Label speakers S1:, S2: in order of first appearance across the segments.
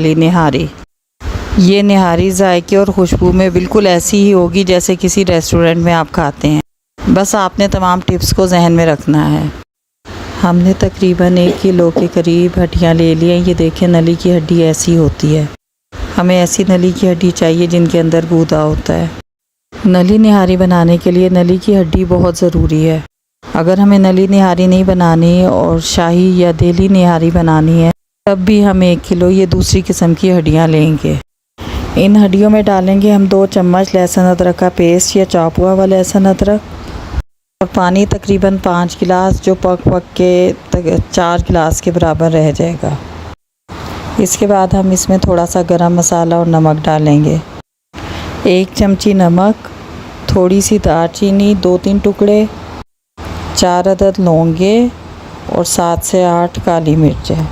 S1: वाली निहारी। ये निहारी जायके और खुशबू में बिल्कुल ऐसी ही होगी जैसे किसी रेस्टोरेंट में आप खाते हैं। बस आपने तमाम टिप्स को जहन में रखना है। हमने तकरीबन 1 किलो के करीब हड्डियाँ ले ली हैं। ये देखें, नली की हड्डी ऐसी होती है। हमें ऐसी नली की हड्डी चाहिए जिनके अंदर गूदा होता है। नली निहारी बनाने के लिए नली की हड्डी बहुत ज़रूरी है। अगर हमें नली निहारी नहीं बनानी और शाही या देली निहारी बनानी है तब भी हम 1 किलो ये दूसरी किस्म की हड्डियाँ लेंगे। इन हड्डियों में डालेंगे हम 2 चम्मच लहसुन अदरक का पेस्ट या चॉप हुआ हुआ लहसुन अदरक, और पानी तकरीबन 5 गिलास, जो पक के 4 गिलास के बराबर रह जाएगा। इसके बाद हम इसमें थोड़ा सा गरम मसाला और नमक डालेंगे। 1 चमची नमक, थोड़ी सी दालचीनी 2-3 टुकड़े, 4 अदद लौंगे और 7 से 8 काली मिर्चें।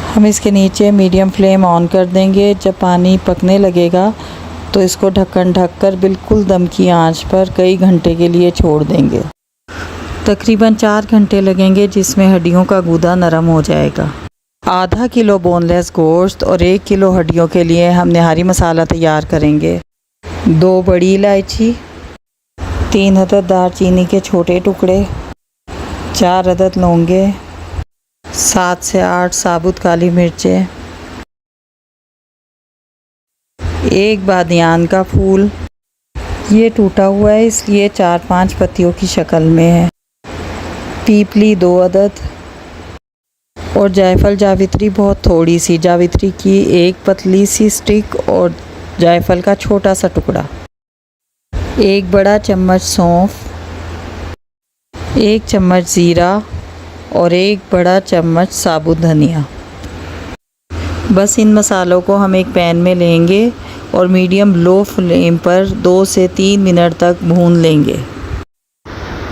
S1: हम इसके नीचे मीडियम फ्लेम ऑन कर देंगे। जब पानी पकने लगेगा तो इसको ढक्कन ढककर बिल्कुल दम की आंच पर कई घंटे के लिए छोड़ देंगे। तकरीबन 4 घंटे लगेंगे, जिसमें हड्डियों का गूदा नरम हो जाएगा। आधा किलो बोनलेस गोश्त और 1 किलो हड्डियों के लिए हम निहारी मसाला तैयार करेंगे। 2 बड़ी इलायची, 3 अदद दालचीनी के छोटे टुकड़े, 4 अदद लौंगे, 7 से 8 साबुत काली मिर्चें, 1 बादियान का फूल। ये टूटा हुआ है इसलिए 4-5 पत्तियों की शक्ल में है। पीपली 2 अदद और जायफल जावित्री बहुत थोड़ी सी। जावित्री की 1 पतली सी स्टिक और जायफल का छोटा सा टुकड़ा। 1 बड़ा चम्मच सौंफ, 1 चम्मच ज़ीरा और 1 बड़ा चम्मच साबुत धनिया। बस इन मसालों को हम एक पैन में लेंगे और मीडियम लो फ्लेम पर 2 से 3 मिनट तक भून लेंगे।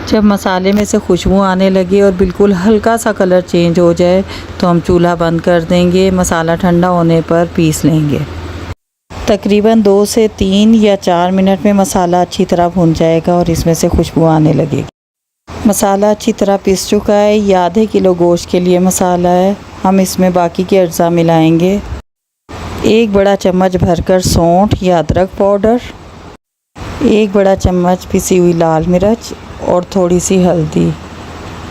S1: जब मसाले में से खुशबू आने लगे और बिल्कुल हल्का सा कलर चेंज हो जाए तो हम चूल्हा बंद कर देंगे। मसाला ठंडा होने पर पीस लेंगे। तकरीबन 2 से 3 या 4 मिनट में मसाला अच्छी तरह भुन जाएगा और इसमें से खुशबू आने लगेगी। मसाला अच्छी तरह पिस चुका है। ये आधे किलो गोश्त के लिए मसाला है। हम इसमें बाकी के अज्जा मिलाएंगे। 1 बड़ा चम्मच भरकर सौंठ या अदरक पाउडर, 1 बड़ा चम्मच पिसी हुई लाल मिर्च और थोड़ी सी हल्दी।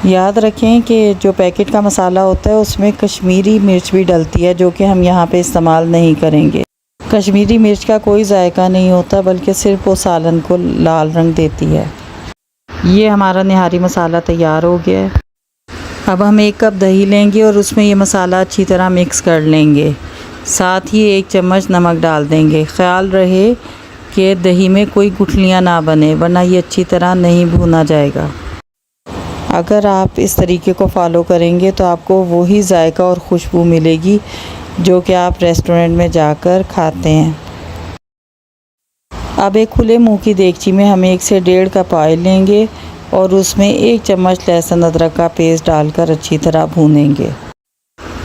S1: याद रखें कि जो पैकेट का मसाला होता है उसमें कश्मीरी मिर्च भी डलती है, जो कि हम यहाँ पे इस्तेमाल नहीं करेंगे। कश्मीरी मिर्च का कोई जायका नहीं होता, बल्कि सिर्फ वो सालन को लाल रंग देती है। ये हमारा निहारी मसाला तैयार हो गया है। अब हम 1 कप दही लेंगे और उसमें ये मसाला अच्छी तरह मिक्स कर लेंगे। साथ ही 1 चम्मच नमक डाल देंगे। ख्याल रहे कि दही में कोई गुठलियाँ ना बने, वरना ये अच्छी तरह नहीं भुना जाएगा। अगर आप इस तरीके को फॉलो करेंगे तो आपको वही जायका और खुशबू मिलेगी जो कि आप रेस्टोरेंट में जाकर खाते हैं। अब एक खुले मुंह की देगची में हम 1 से 1.5 कप ऑयल लेंगे और उसमें 1 चम्मच लहसुन अदरक का पेस्ट डालकर अच्छी तरह भूनेंगे।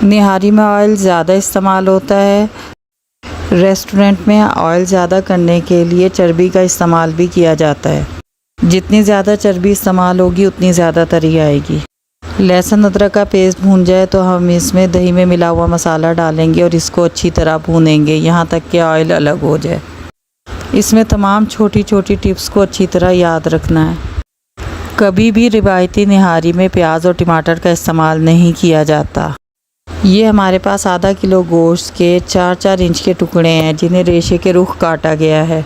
S1: निहारी में ऑयल ज़्यादा इस्तेमाल होता है। रेस्टोरेंट में ऑयल ज़्यादा करने के लिए चर्बी का इस्तेमाल भी किया जाता है। जितनी ज़्यादा चर्बी इस्तेमाल होगी उतनी ज़्यादा तरी आएगी। लहसुन अदरक का पेस्ट भून जाए तो हम इसमें दही में मिला हुआ मसाला डालेंगे और इसको अच्छी तरह भूनेंगे यहाँ तक कि ऑयल अलग हो जाए। इसमें तमाम छोटी छोटी टिप्स को अच्छी तरह याद रखना है। कभी भी रिवायती निहारी में प्याज और टमाटर का इस्तेमाल नहीं किया जाता। ये हमारे पास आधा किलो गोश्त के 4-4 इंच के टुकड़े हैं जिन्हें रेशे के रुख काटा गया है।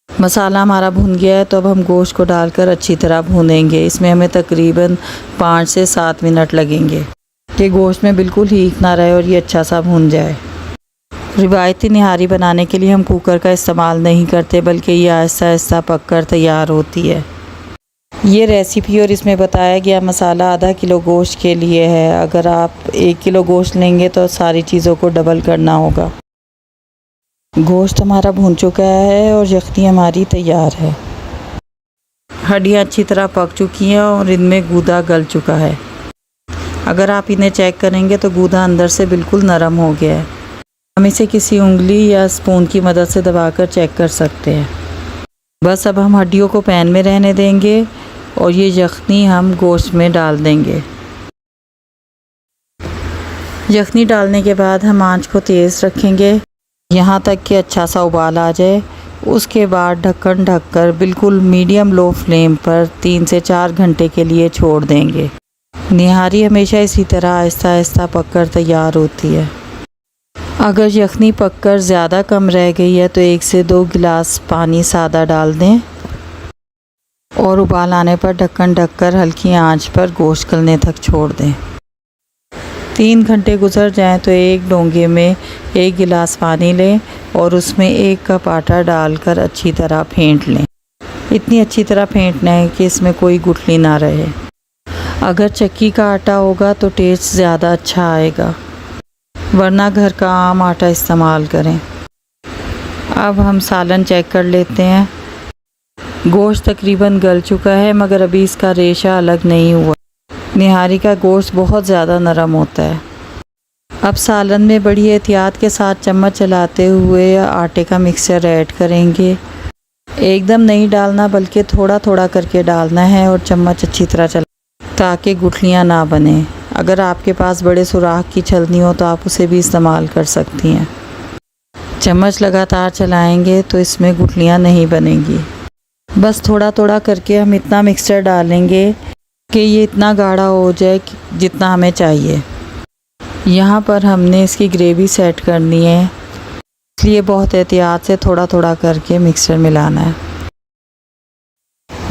S1: मसाला हमारा भुन गया है तो अब हम गोश्त को डालकर अच्छी तरह भूनेंगे। इसमें हमें तकरीबन 5 से 7 मिनट लगेंगे कि गोश्त में बिल्कुल हीट ना रहे और ये अच्छा सा भुन जाए। रिवायती निहारी बनाने के लिए हम कुकर का इस्तेमाल नहीं करते, बल्कि ये आहिस्ता आहिस्ता पक कर तैयार होती है। ये रेसिपी और इसमें बताया गया मसाला आधा किलो गोश्त के लिए है। अगर आप 1 किलो गोश्त लेंगे तो सारी चीज़ों को डबल करना होगा। गोश्त हमारा भून चुका है और यखनी हमारी तैयार है। हड्डियाँ अच्छी तरह पक चुकी हैं और इनमें गूदा गल चुका है। अगर आप इन्हें चेक करेंगे तो गूदा अंदर से बिल्कुल नरम हो गया है। हम इसे किसी उंगली या स्पून की मदद से दबाकर चेक कर सकते हैं। बस अब हम हड्डियों को पैन में रहने देंगे और ये यखनी हम गोश्त में डाल देंगे। यखनी डालने के बाद हम आंच को तेज़ रखेंगे यहाँ तक कि अच्छा सा उबाल आ जाए। उसके बाद ढक्कन ढककर बिल्कुल मीडियम लो फ्लेम पर 3 से 4 घंटे के लिए छोड़ देंगे। निहारी हमेशा इसी तरह आहिस्ता आहिस्ता पककर तैयार होती है। अगर यखनी पककर ज़्यादा कम रह गई है तो 1 से 2 गिलास पानी सादा डाल दें और उबाल आने पर ढक्कन ढककर हल्की आंच पर गोश्त गलने तक छोड़ दें। 3 घंटे गुजर जाएं तो एक डोंगे में 1 गिलास पानी लें और उसमें 1 कप आटा डालकर अच्छी तरह फेंट लें। इतनी अच्छी तरह फेंटना है कि इसमें कोई गुठली ना रहे। अगर चक्की का आटा होगा तो टेस्ट ज़्यादा अच्छा आएगा, वरना घर का आम आटा इस्तेमाल करें। अब हम सालन चेक कर लेते हैं। गोश्त तकरीबन गल चुका है मगर अभी इसका रेशा अलग नहीं हुआ। निहारी का गोश्त बहुत ज़्यादा नरम होता है। अब सालन में बड़ी एहतियात के साथ चम्मच चलाते हुए आटे का मिक्सचर ऐड करेंगे। एकदम नहीं डालना बल्कि थोड़ा थोड़ा करके डालना है और चम्मच अच्छी तरह चला ताकि गुठलियाँ ना बने। अगर आपके पास बड़े सुराख की छलनी हो तो आप उसे भी इस्तेमाल कर सकती हैं। चम्मच लगातार चलाएंगे तो इसमें गुठलियाँ नहीं बनेंगी। बस थोड़ा थोड़ा करके हम इतना मिक्सचर डालेंगे कि ये इतना गाढ़ा हो जाए जितना हमें चाहिए। यहाँ पर हमने इसकी ग्रेवी सेट करनी है, इसलिए बहुत एहतियात से थोड़ा थोड़ा करके मिक्सचर मिलाना है।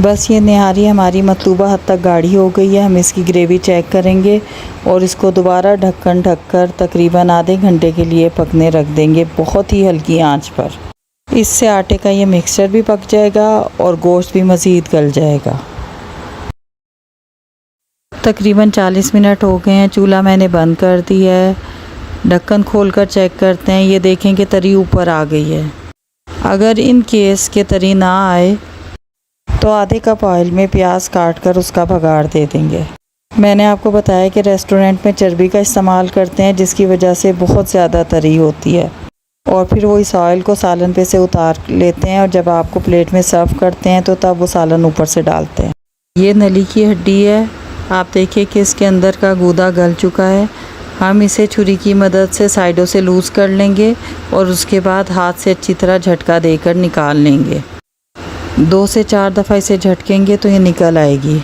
S1: बस ये निहारी हमारी मतलूबा हद तक गाढ़ी हो गई है। हम इसकी ग्रेवी चेक करेंगे और इसको दोबारा ढक्कन ढककर तकरीबन आधे घंटे के लिए पकने रख देंगे, बहुत ही हल्की आंच पर। इससे आटे का ये मिक्सचर भी पक जाएगा और गोश्त भी मज़ीद गल जाएगा। तकरीबन 40 मिनट हो गए हैं। चूल्हा मैंने बंद कर दिया है। ढक्कन खोलकर चेक करते हैं। ये देखें कि तरी ऊपर आ गई है। अगर इन केस के तरी ना आए तो आधे कप ऑयल में प्याज काट कर उसका बघाड़ दे देंगे। मैंने आपको बताया कि रेस्टोरेंट में चर्बी का इस्तेमाल करते हैं जिसकी वजह से बहुत ज़्यादा तरी होती है और फिर वो इस ऑयल को सालन पे से उतार लेते हैं और जब आपको प्लेट में सर्व करते हैं तो तब वो सालन ऊपर से डालते हैं। ये नली की हड्डी है। आप देखिए कि इसके अंदर का गूदा गल चुका है। हम इसे छुरी की मदद से साइडों से लूज़ कर लेंगे और उसके बाद हाथ से अच्छी तरह झटका देकर निकाल लेंगे। 2 से 4 दफ़ा इसे झटकेंगे तो ये निकल आएगी।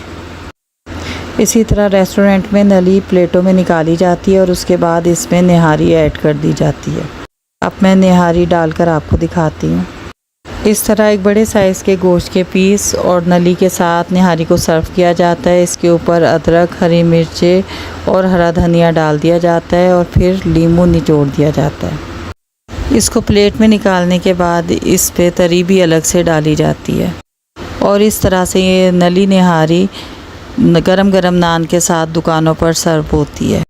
S1: इसी तरह रेस्टोरेंट में नली प्लेटों में निकाली जाती है और उसके बाद इसमें निहारी ऐड कर दी जाती है। अब मैं निहारी डालकर आपको दिखाती हूँ। इस तरह एक बड़े साइज़ के गोश्त के पीस और नली के साथ निहारी को सर्व किया जाता है। इसके ऊपर अदरक, हरी मिर्चें और हरा धनिया डाल दिया जाता है और फिर नींबू निचोड़ दिया जाता है। इसको प्लेट में निकालने के बाद इस पे तरी भी अलग से डाली जाती है और इस तरह से ये नली निहारी गरम गरम नान के साथ दुकानों पर सर्व होती है।